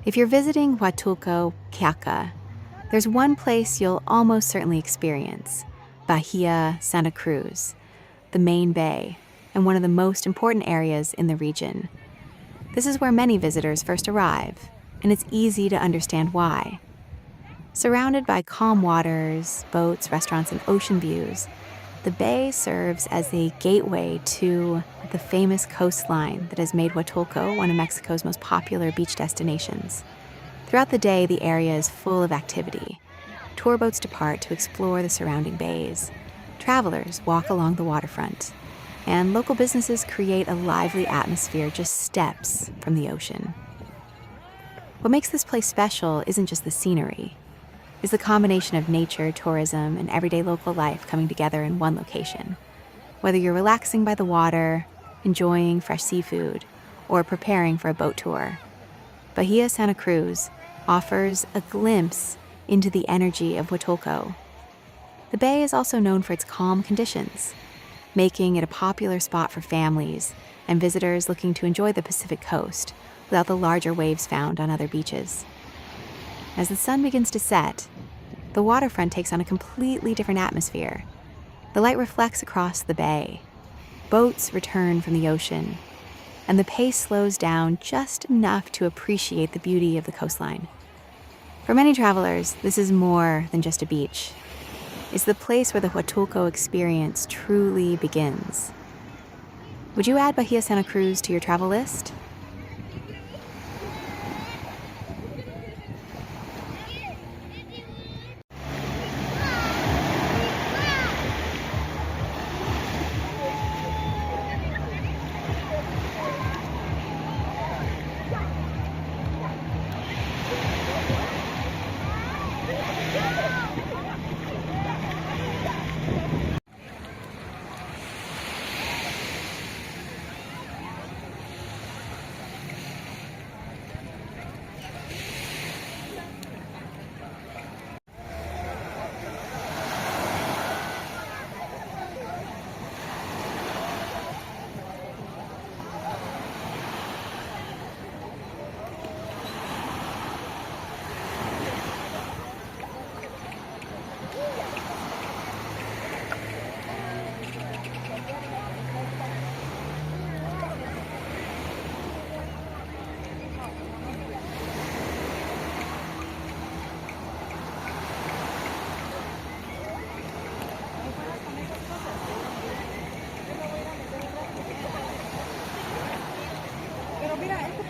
If you're visiting Huatulco, Oaxaca, there's one place you'll almost certainly experience: Bahía Santa Cruz, the main bay, and one of the most important areas in the region. This is where many visitors first arrive, and it's easy to understand why. Surrounded by calm waters, boats, restaurants, and ocean views, the bay serves as a gateway to the famous coastline that has made Huatulco one of Mexico's most popular beach destinations. Throughout the day, the area is full of activity. Tour boats depart to explore the surrounding bays. Travelers walk along the waterfront, and local businesses create a lively atmosphere just steps from the ocean. What makes this place special isn't just the scenery. It's the combination of nature, tourism, and everyday local life coming together in one location. Whether you're relaxing by the water, enjoying fresh seafood, or preparing for a boat tour, Bahía Santa Cruz offers a glimpse into the energy of Huatulco. The bay is also known for its calm conditions, making it a popular spot for families and visitors looking to enjoy the Pacific coast without the larger waves found on other beaches. As the sun begins to set, the waterfront takes on a completely different atmosphere. The light reflects across the bay. Boats return from the ocean, and the pace slows down just enough to appreciate the beauty of the coastline. For many travelers, this is more than just a beach. It's the place where the Huatulco experience truly begins. Would you add Bahía Santa Cruz to your travel list? Pero mira, esto